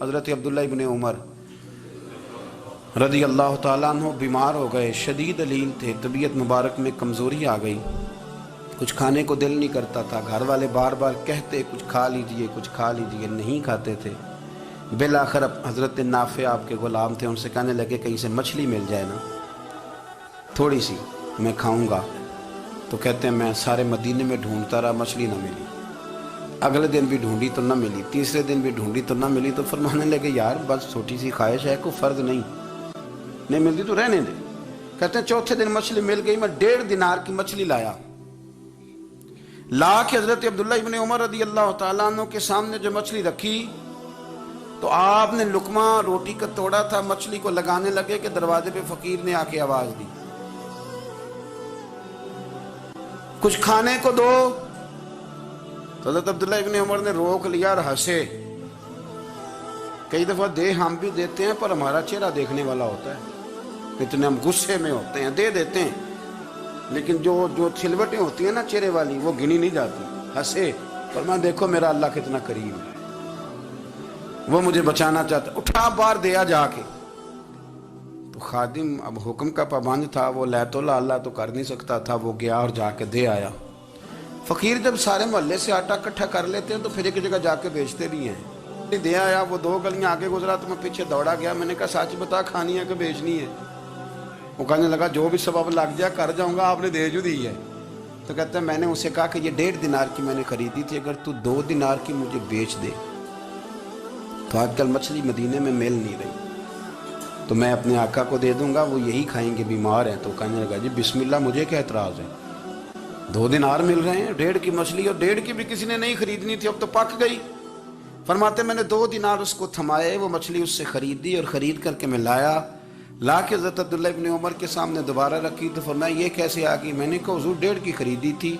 حضرت عبداللہ ابن عمر رضی اللہ تعالیٰ عنہ بیمار ہو گئے، شدید علیل تھے، طبیعت مبارک میں کمزوری آ گئی، کچھ کھانے کو دل نہیں کرتا تھا، گھر والے بار بار کہتے کچھ کھا لیجئے کچھ کھا لیجئے، نہیں کھاتے تھے۔ بالآخر حضرت نافع آپ کے غلام تھے، ان سے کہنے لگے کہیں سے مچھلی مل جائے نا تھوڑی سی، میں کھاؤں گا۔ تو کہتے ہیں میں سارے مدینے میں ڈھونڈتا رہا، مچھلی نہ ملی، اگلے دن بھی ڈھونڈی تو نہ ملی، تیسرے دن بھی ڈھونڈی تو نہ ملی، تو فرمانے لگے یار بس چھوٹی سی خواہش ہے، کوئی فرض نہیں ملتی تو رہنے دے۔ کہتے ہیں چوتھے دن مچھلی مل گئی، میں 1.5 دینار کی مچھلی لا کے حضرت عبداللہ ابن عمر رضی اللہ تعالیٰ عنہ کے سامنے جو مچھلی رکھی تو آپ نے لقمہ روٹی کا توڑا تھا، مچھلی کو لگانے لگے کہ دروازے پہ فقیر نے آ کے آواز دی کچھ کھانے کو دو۔ تو حضرت عبداللہ ابن عمر نے روک لیا اور ہنسے۔ کئی دفعہ دے ہم بھی دیتے ہیں پر ہمارا چہرہ دیکھنے والا ہوتا ہے، اتنے ہم غصے میں ہوتے ہیں، دے دیتے ہیں، لیکن جو چھلوٹیں ہوتی ہیں نا چہرے والی وہ گنی نہیں جاتی۔ ہنسے، فرمایا دیکھو میرا اللہ کتنا کریم ہے، وہ مجھے بچانا چاہتا، اٹھا بار دیا جا کے۔ تو خادم اب حکم کا پابند تھا، وہ لیت اللہ تو کر نہیں سکتا تھا، وہ گیا اور جا کے دے آیا۔ فقیر جب سارے محلے سے آٹا اکٹھا کر لیتے ہیں تو پھر ایک جگہ جا کے بیچتے بھی ہیں۔ دے آیا، وہ 2 گلیاں آگے گزرا تو میں پیچھے دوڑا گیا، میں نے کہا سچ بتا کھانی ہے کہ بیچنی ہے؟ وہ کہنے لگا جو بھی سبب لگ جائے کر جاؤں گا، آپ نے دے جو دی ہے۔ تو کہتا ہے میں نے اسے کہا کہ یہ 1.5 دینار کی میں نے خریدی تھی، اگر تو 2 دینار کی مجھے بیچ دے تو آج کل مچھلی مدینے میں مل نہیں رہی، تو میں اپنے آقا کو دے دوں گا، وہ یہی کھائیں گے، بیمار ہیں۔ تو کہنے لگا جی بسم اللہ، مجھے کیا اعتراض ہے، 2 دینار مل رہے ہیں، 1.5 کی مچھلی، اور 1.5 کی بھی کسی نے نہیں خریدنی تھی، اب تو پک گئی۔ فرماتے میں نے 2 دینار اس کو تھمائے، وہ مچھلی اس سے خریدی اور خرید کر کے میں لا کے حضرت عبداللہ ابن عمر کے سامنے دوبارہ رکھی۔ تو فرمایا یہ کیسے آ گئی؟ میں نے کہا حضور 1.5 کی خریدی تھی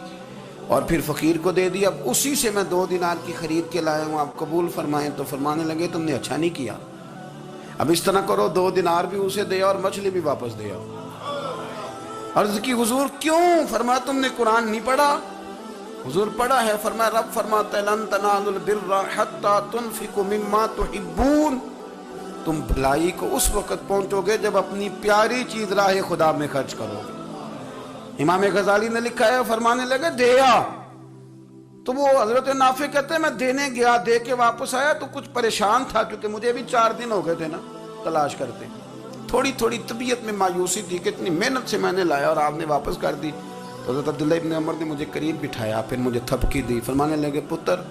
اور پھر فقیر کو دے دی، اب اسی سے میں 2 دینار کی خرید کے لایا ہوں، آپ قبول فرمائیں۔ تو فرمانے لگے تم نے اچھا نہیں کیا، اب اس طرح کرو 2 دینار بھی اسے دے اور مچھلی بھی واپس دے آؤ۔ عرض کی حضور کیوں؟ فرمایا تم نے قرآن نہیں پڑھا؟ حضور پڑھا ہے، فرمایا رب فرماتا ہے لن تنالوا البر حتی تنفقوا مما تحبون، تم بھلائی کو اس وقت پہنچو گے جب اپنی پیاری چیز راہ خدا میں خرچ کرو گے۔ امام غزالی نے لکھا ہے، فرمانے لگے دیا، تو وہ حضرت نافع کہتے ہیں میں دینے گیا، دے کے واپس آیا تو کچھ پریشان تھا کیونکہ مجھے بھی 4 دن ہو گئے تھے نا تلاش کرتے، تھوڑی طبیعت میں مایوسی تھی کہ اتنی محنت سے میں نے لایا اور آپ نے واپس کر دی۔ تو حضرت عبداللہ ابن عمر نے مجھے قریب بٹھایا، پھر مجھے تھپکی دی، فرمانے لگے پتر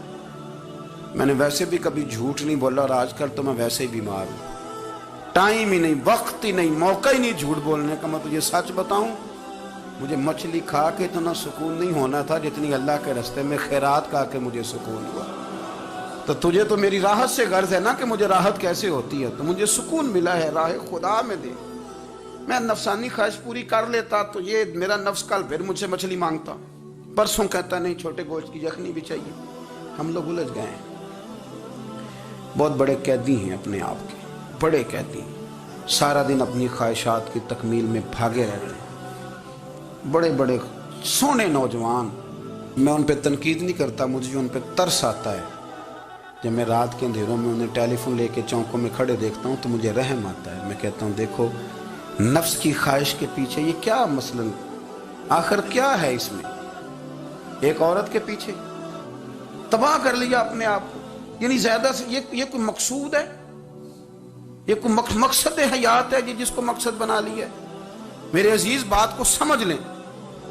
میں نے ویسے بھی کبھی جھوٹ نہیں بولا اور آج کل تو میں ویسے ہی بیمار ہوں، ٹائم ہی نہیں، وقت ہی نہیں، موقع ہی نہیں جھوٹ بولنے کا۔ میں تجھے سچ بتاؤں، مجھے مچھلی کھا کے اتنا سکون نہیں ہونا تھا جتنی اللہ کے راستے میں خیرات کھا کے مجھے سکون ہوا۔ تو تجھے تو میری راحت سے غرض ہے نا کہ مجھے راحت کیسے ہوتی ہے، تو مجھے سکون ملا ہے راہ خدا میں دے، میں نفسانی خواہش پوری کر لیتا تو یہ میرا نفس کل پھر مجھ سے مچھلی مانگتا، پرسوں کہتا نہیں چھوٹے گوشت کی یخنی بھی چاہیے۔ ہم لوگ الجھ گئے ہیں، بہت بڑے قیدی ہیں اپنے آپ کے، بڑے قیدی، سارا دن اپنی خواہشات کی تکمیل میں بھاگے رہتے ہیں، بڑے بڑے سونے نوجوان۔ میں ان پہ تنقید نہیں کرتا، مجھے ان پہ ترس آتا ہے، جب میں رات کے اندھیروں میں انہیں ٹیلی فون لے کے چوکوں میں کھڑے دیکھتا ہوں تو مجھے رحم آتا ہے۔ میں کہتا ہوں دیکھو نفس کی خواہش کے پیچھے یہ کیا مثلاً آخر کیا ہے اس میں، ایک عورت کے پیچھے تباہ کر لیا اپنے آپ کو، یعنی زیادہ سے یہ کوئی مقصود ہے، یہ کوئی مقصد حیات ہے جس کو مقصد بنا لیا ہے؟ میرے عزیز بات کو سمجھ لیں،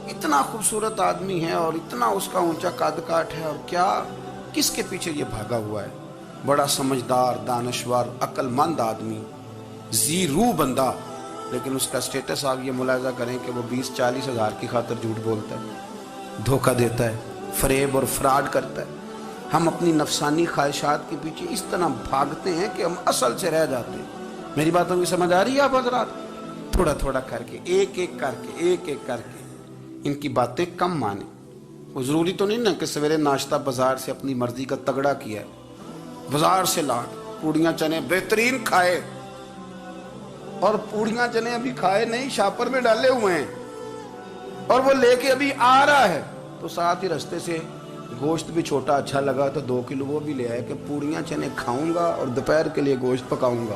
اتنا خوبصورت آدمی ہے اور اتنا اس کا اونچا قد کاٹ ہے، اور کیا کس کے پیچھے یہ بھاگا ہوا ہے؟ بڑا سمجھدار، دانشور، عقل مند آدمی، ذی روح بندہ، لیکن اس کا سٹیٹس آپ یہ ملاحظہ کریں کہ وہ 20-40 ہزار کی خاطر جھوٹ بولتا ہے، دھوکہ دیتا ہے، فریب اور فراڈ کرتا ہے۔ ہم اپنی نفسانی خواہشات کے پیچھے اس طرح بھاگتے ہیں کہ ہم اصل سے رہ جاتے ہیں۔ میری باتوں کی سمجھ آ رہی ہے آپ حضرات؟ تھوڑا تھوڑا کر کے، ایک ایک کر کے ان کی باتیں کم مانیں۔ وہ ضروری تو نہیں نا کہ سویرے ناشتہ بازار سے اپنی مرضی کا تگڑا کیا ہے، بازار سے لا پوڑیاں چنے بہترین کھائے، اور پوڑیاں چنے ابھی کھائے نہیں، شاپر میں ڈالے ہوئے ہیں، اور وہ لے کے ابھی آ رہا ہے تو ساتھ ہی رستے سے گوشت بھی چھوٹا اچھا لگا تو 2 کلو وہ بھی لے آئے کہ پوڑیاں چنے کھاؤں گا اور دوپہر کے لیے گوشت پکاؤں گا۔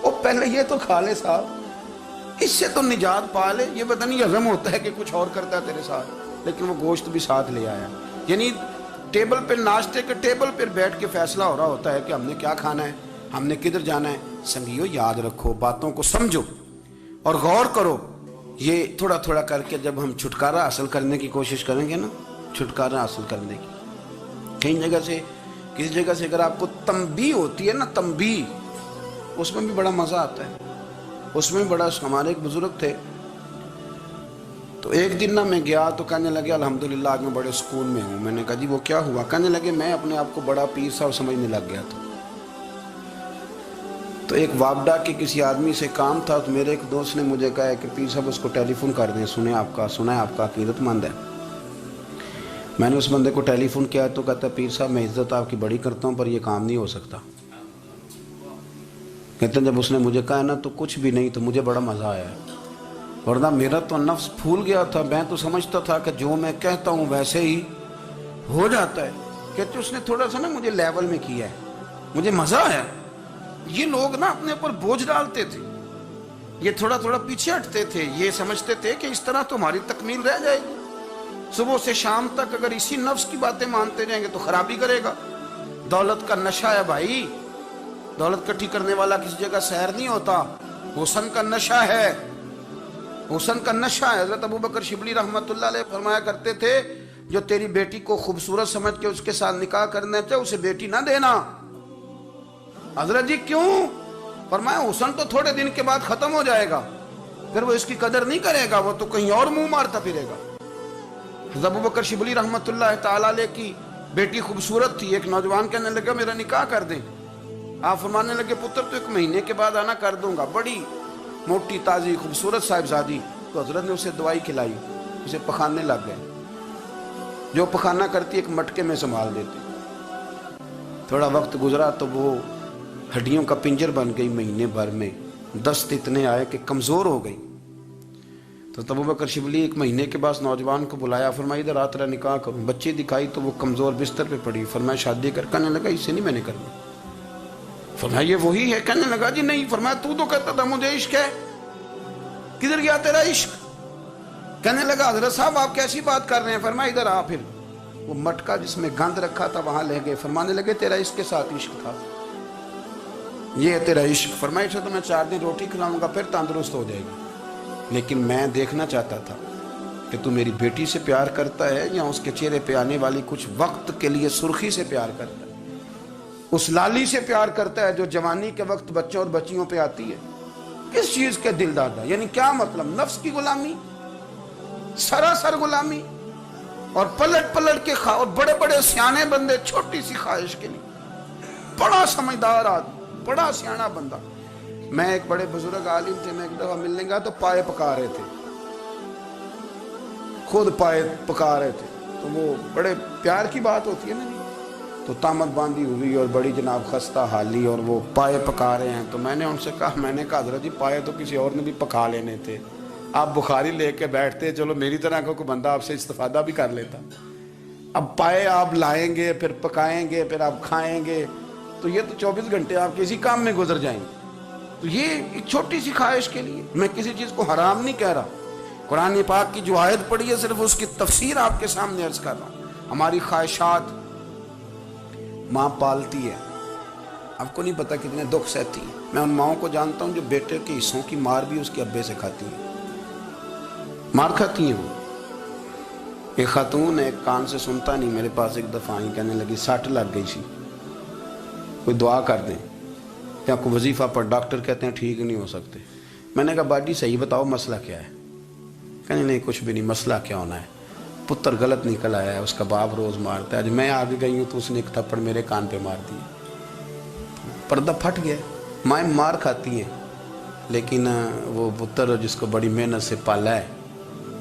وہ پہلے یہ تو کھا لے صاحب، اس سے تو نجات پا لے۔ یہ پتہ نہیں ہضم ہوتا ہے کہ کچھ اور کرتا ہے تیرے ساتھ، لیکن وہ گوشت بھی ساتھ لے آیا۔ یعنی ٹیبل پہ، ناشتے کے ٹیبل پر بیٹھ کے فیصلہ ہو رہا ہوتا ہے کہ ہم نے کیا کھانا ہے، ہم نے کدھر جانا ہے۔ سنگیو یاد رکھو، باتوں کو سمجھو اور غور کرو۔ یہ تھوڑا تھوڑا کر کے جب ہم چھٹکارا حاصل کرنے کی کوشش کریں گے نا، چھٹکارا حاصل کرنے کی، کہیں جگہ سے، کسی جگہ سے اگر آپ کو تنبیہ ہوتی ہے نا، تنبیہ، اس میں بھی بڑا مزہ آتا ہے، اس میں بڑا۔ ہمارے ایک بزرگ تھے، تو ایک دن نا میں گیا تو کہنے لگے الحمدللہ آج میں بڑے سکون میں ہوں۔ میں نے کہا جی وہ کیا ہوا؟ کہنے لگے میں اپنے آپ کو بڑا پیر صاحب سمجھنے لگ گیا تھا۔ تو ایک وابڈا کے کسی آدمی سے کام تھا، تو میرے ایک دوست نے مجھے کہا کہ پیر صاحب اس کو ٹیلی فون کر دیں، سنا ہے آپ کا عقیدت مند ہے۔ میں نے اس بندے کو ٹیلی فون کیا تو کہتا ہے پیر صاحب میں عزت آپ کی بڑی کرتا ہوں پر یہ کام نہیں ہو سکتا۔ کہتے ہیں جب اس نے مجھے کہا نا تو کچھ بھی نہیں، تو مجھے بڑا مزہ آیا، ورنہ میرا تو نفس پھول گیا تھا۔ میں تو سمجھتا تھا کہ جو میں کہتا ہوں ویسے ہی ہو جاتا ہے۔ کہتے اس نے تھوڑا سا نا مجھے لیول میں کیا ہے، مجھے مزہ آیا۔ یہ لوگ نا اپنے اوپر بوجھ ڈالتے تھے، یہ تھوڑا تھوڑا پیچھے ہٹتے تھے، یہ سمجھتے تھے کہ اس طرح تو ہماری تکمیل رہ جائے گی۔ صبح سے شام تک اگر اسی نفس کی باتیں مانتے جائیں گے تو خرابی کرے گا۔ دولت کا نشہ ہے بھائی، دولت کٹھی کرنے والا کسی جگہ سیر نہیں ہوتا، حسن کا نشہ ہے، حسن کا نشہ ہے۔ حضرت ابوبکر شبلی رحمۃ اللہ علیہ فرمایا کرتے تھے جو تیری بیٹی کو خوبصورت سمجھ کے اس کے ساتھ نکاح کرنا چاہے اسے بیٹی نہ دینا۔ حضرت جی کیوں؟ فرمایا حسن تو تھوڑے دن کے بعد ختم ہو جائے گا، پھر وہ اس کی قدر نہیں کرے گا، وہ تو کہیں اور منہ مارتا پھرے گا۔ حضرت ابوبکر شبلی رحمۃ اللہ تعالی علیہ کی بیٹی خوبصورت تھی، ایک نوجوان کہنے لگا میرا نکاح کر دیں۔ آپ فرمانے لگے پتر تو 1 مہینے کے بعد آنا، کر دوں گا، بڑی موٹی تازی خوبصورت صاحبزادی۔ تو حضرت نے اسے دوائی کھلائی، اسے پخانے لگ گئے، جو پخانہ کرتی ایک مٹکے میں سنبھال دیتی۔ تھوڑا وقت گزرا تو وہ ہڈیوں کا پنجر بن گئی، مہینے بھر میں دست اتنے آئے کہ کمزور ہو گئی۔ تو ابوبکر شبلی 1 مہینے کے بعد نوجوان کو بلایا، فرمایا ادھر آ تیرا نکاح کروں۔ بچی دکھائی تو وہ کمزور بستر پہ پڑی، فرمایا شادی کر۔ کہنے لگا اس سے نہیں میں نے کرنا۔ فرمایا یہ وہی ہے؟ کہنے لگا جی نہیں۔ فرمایا تو کہتا تھا مجھے عشق ہے، کدھر گیا تیرا عشق؟ کہنے لگا حضرت صاحب آپ کیسی بات کر رہے ہیں؟ فرمایا ادھر آ۔ پھر وہ مٹکا جس میں گند رکھا تھا وہاں لے گئے، فرمانے لگے تیرا اس کے ساتھ عشق تھا، یہ ہے تیرا عشق۔ فرمایا اسے تو میں 4 دن روٹی کھلاؤں گا پھر تندرست ہو جائے گی، لیکن میں دیکھنا چاہتا تھا کہ تو میری بیٹی سے پیار کرتا ہے یا اس کے چہرے پہ آنے والی کچھ وقت کے لیے سرخی سے پیار کرتا ہے، اس لالی سے پیار کرتا ہے جو جوانی کے وقت بچوں اور بچیوں پہ آتی ہے۔ کس چیز کے دل دادا؟ یعنی کیا مطلب؟ نفس کی غلامی، سراسر غلامی، اور پلٹ پلٹ کے اور بڑے بڑے سیانے بندے چھوٹی سی خواہش کے لیے، بڑا سمجھدار آدمی، بڑا سیانا بندہ۔ میں ایک بڑے بزرگ عالم تھے، میں ایک دفعہ ملنے گیا تو پائے پکا رہے تھے، خود پائے پکا رہے تھے، تو وہ بڑے پیار کی بات ہوتی ہے نا، تو تامت باندھی ہوئی اور بڑی جناب خستہ حالی، اور وہ پائے پکا رہے ہیں۔ تو میں نے ان سے کہا حضرت جی پائے تو کسی اور نے بھی پکا لینے تھے، آپ بخاری لے کے بیٹھتے، چلو میری طرح کا کوئی بندہ آپ سے استفادہ بھی کر لیتا۔ اب پائے آپ لائیں گے، پھر پکائیں گے، پھر آپ کھائیں گے، تو یہ تو 24 گھنٹے آپ کسی کام میں گزر جائیں گے۔ تو یہ چھوٹی سی خواہش کے لیے میں کسی چیز کو حرام نہیں کہہ رہا، قرآن پاک کی جو آیت پڑھی ہے صرف اس کی تفسیر آپ کے سامنے عرض کر رہا ہوں۔ ہماری خواہشات ماں پالتی ہے، آپ کو نہیں پتا کتنے دکھ سہتی ہے۔ میں ان ماؤں کو جانتا ہوں جو بیٹے کے حصوں کی مار بھی اس کے ابے سے کھاتی ہیں، مار کھاتی ہیں وہ۔ ایک خاتون ہے، ایک کان سے سنتا نہیں، میرے پاس ایک دفعہ آئی، کہنے لگی 60 لگ گئی سی، کوئی دعا کر دیں یا کوئی وظیفہ پر، ڈاکٹر کہتے ہیں ٹھیک نہیں ہو سکتے۔ میں نے کہا باجی صحیح بتاؤ مسئلہ کیا ہے؟ کہنے نہیں کچھ بھی نہیں، مسئلہ کیا ہونا ہے، پتر غلط نکل آیا ہے، اس کا باپ روز مارتا ہے، آج میں آگے گئی ہوں تو اس نے ایک تھپڑ میرے کان پہ مار دیا، پردہ پھٹ گیا۔ مائیں مار کھاتی ہیں، لیکن وہ پتر جس کو بڑی محنت سے پالا ہے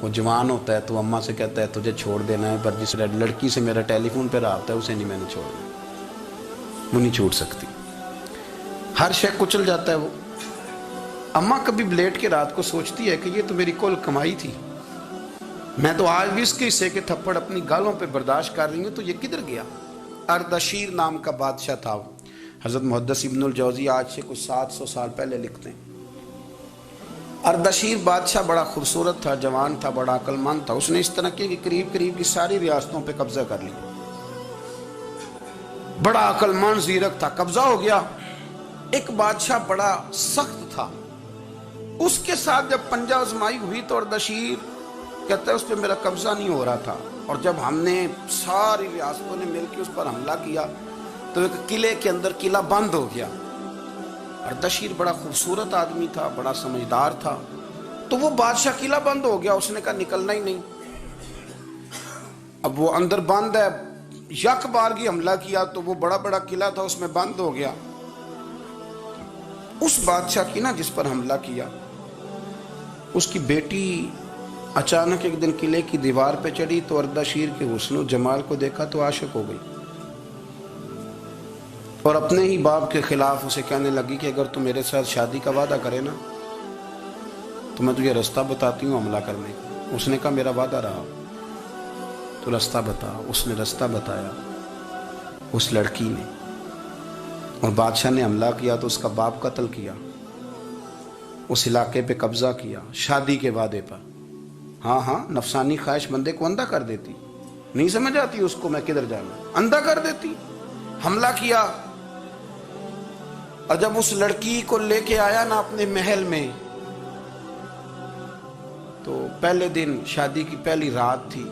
وہ جوان ہوتا ہے تو اماں سے کہتا ہے تجھے چھوڑ دینا ہے، پر جس لڑکی سے میرا ٹیلی فون پہ رابطہ ہے اسے نہیں میں نے چھوڑنا، وہ نہیں چھوڑ سکتی، ہر شے کچل جاتا ہے وہ۔ اماں کبھی لیٹ کے رات کو سوچتی ہے کہ یہ تو میری کل کمائی تھی، میں تو آج بھی اس کے حصے کے تھپڑ اپنی گالوں پہ برداشت کر رہی ہوں، تو یہ کدھر گیا؟ اردشیر نام کا بادشاہ تھا۔ حضرت محدث ابن الجوزی آج سے کچھ 700 سال پہلے لکھتے ہیں، اردشیر بادشاہ بڑا خوبصورت تھا، جوان تھا، بڑا عقل مند تھا۔ اس نے اس طرح کی قریب کی ساری ریاستوں پہ قبضہ کر لیا۔ بڑا عقل مند زیرک تھا، قبضہ ہو گیا۔ ایک بادشاہ بڑا سخت تھا، اس کے ساتھ جب پنجہ آزمائی ہوئی تو اردشیر کہتا ہے اس پہ میرا قبضہ نہیں ہو رہا تھا، اور جب ہم نے ساری ریاستوں نے مل کے اس پر حملہ کیا تو ایک قلعے کے اندر قلعہ بند ہو گیا۔ اردشیر بڑا خوبصورت آدمی تھا، بڑا سمجھدار تھا، تو وہ بادشاہ قلعہ بند ہو گیا، اس نے کہا نکلنا ہی نہیں۔ اب وہ اندر بند ہے، یک بارگی حملہ کیا تو وہ بڑا قلعہ تھا، اس میں بند ہو گیا۔ اس بادشاہ کی نا جس پر حملہ کیا، اس کی بیٹی اچانک ایک دن قلعے کی دیوار پہ چڑھی تو اردشیر کے حسن و جمال کو دیکھا تو عاشق ہو گئی، اور اپنے ہی باپ کے خلاف اسے کہنے لگی کہ اگر تو میرے ساتھ شادی کا وعدہ کرے نا تو میں تجھے رستہ بتاتی ہوں حملہ کرنے کا۔ اس نے کہا میرا وعدہ رہا، تو رستہ بتا۔ اس نے رستہ بتایا اس لڑکی نے، اور بادشاہ نے حملہ کیا تو اس کا باپ قتل کیا، اس علاقے پہ قبضہ کیا شادی کے وعدے پر۔ ہاں نفسانی خواہش بندے کو اندھا کر دیتی، نہیں سمجھ آتی اس کو میں کدھر جانا، اندھا کر دیتی۔ حملہ کیا، اور جب اس لڑکی کو لے کے آیا نا اپنے محل میں، تو پہلے دن شادی کی پہلی رات تھی،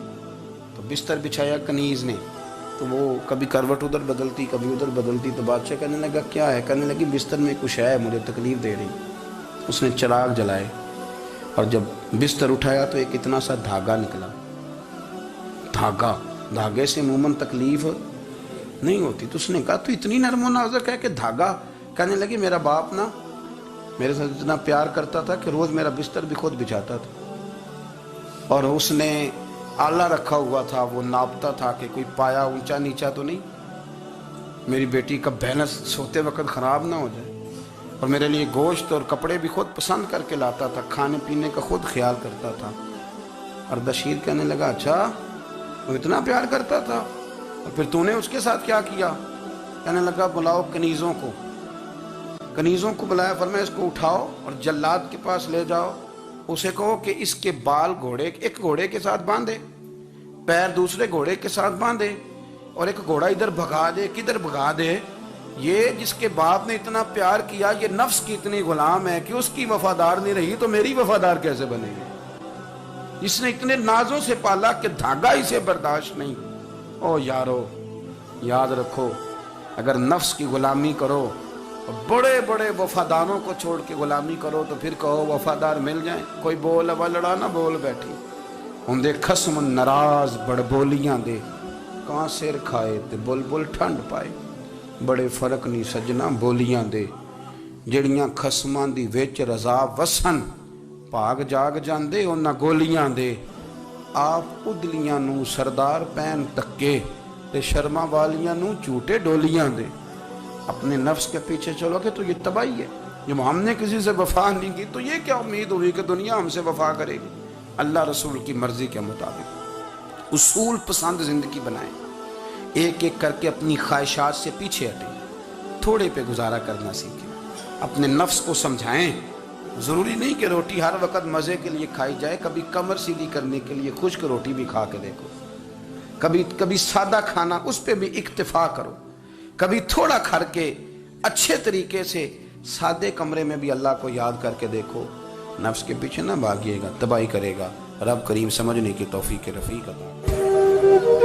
تو بستر بچھایا کنیز نے، تو وہ کبھی کروٹ ادھر بدلتی کبھی ادھر بدلتی، تو بادشاہ کہنے لگا کیا ہے؟ کہنے لگی بستر میں کچھ ہے، مجھے تکلیف دے رہی۔ اس نے چراغ جلائے اور جب بستر اٹھایا تو ایک اتنا سا دھاگا نکلا۔ دھاگے سے عموماً تکلیف نہیں ہوتی، تو اس نے کہا تو اتنی نرم و نازک ہے کہ دھاگا؟ کہنے لگی میرا باپ نا میرے ساتھ اتنا پیار کرتا تھا کہ روز میرا بستر بھی خود بچھاتا تھا، اور اس نے آلہ رکھا ہوا تھا، وہ ناپتا تھا کہ کوئی پایا اونچا نیچا تو نہیں، میری بیٹی کا بیلنس سوتے وقت خراب نہ ہو جائے، اور میرے لیے گوشت اور کپڑے بھی خود پسند کر کے لاتا تھا، کھانے پینے کا خود خیال کرتا تھا۔ اردشیر کہنے لگا اچھا وہ اتنا پیار کرتا تھا، اور پھر تو نے اس کے ساتھ کیا کیا؟ کہنے لگا بلاؤ کنیزوں کو بلایا، فرمایا اس کو اٹھاؤ اور جلاد کے پاس لے جاؤ، اسے کہو کہ اس کے بال ایک گھوڑے کے ساتھ باندھے، پیر دوسرے گھوڑے کے ساتھ باندھے، اور ایک گھوڑا ادھر بھگا دے، کدھر بھگا دے۔ یہ جس کے باپ نے اتنا پیار کیا، یہ نفس کی اتنی غلام ہے کہ اس کی وفادار نہیں رہی تو میری وفادار کیسے بنے گی؟ جس نے اتنے نازوں سے پالا کہ دھاگا اسے برداشت نہیں۔ او یارو یاد رکھو، اگر نفس کی غلامی کرو، بڑے وفاداروں کو چھوڑ کے غلامی کرو، تو پھر کہو وفادار مل جائیں۔ کوئی بول اب لڑا نہ بول بیٹھی ہوں دے خصم ناراض بڑ بولیاں دے، کہاں سر کھائے تے بلبل ٹھنڈ پائے۔ بڑے فرق نہیں سجنا بولیاں دے، جڑیاں خصماں دی وچ رضا وسن، پاگ جاگ جاندے انہاں گولیاں دے۔ آپ ادلیاں نو سردار پین تکے، تے شرما والیاں نو جھوٹے ڈولیاں دے۔ اپنے نفس کے پیچھے چلو کہ تو یہ تباہی ہے۔ جب ہم نے کسی سے وفا نہیں کی تو یہ کیا امید ہوئی کہ دنیا ہم سے وفا کرے گی؟ اللہ رسول کی مرضی کے مطابق اصول پسند زندگی بنائیں، ایک ایک کر کے اپنی خواہشات سے پیچھے ہٹیں، تھوڑے پہ گزارا کرنا سیکھیں، اپنے نفس کو سمجھائیں۔ ضروری نہیں کہ روٹی ہر وقت مزے کے لیے کھائی جائے، کبھی کمر سیدھی کرنے کے لیے خشک روٹی بھی کھا کے دیکھو، کبھی سادہ کھانا اس پہ بھی اکتفا کرو، کبھی تھوڑا کھا کے اچھے طریقے سے سادے کمرے میں بھی اللہ کو یاد کر کے دیکھو۔ نفس کے پیچھے نہ بھاگیے گا، تباہی کرے گا۔ رب کریم سمجھنے کی توفیق رفیق عطا۔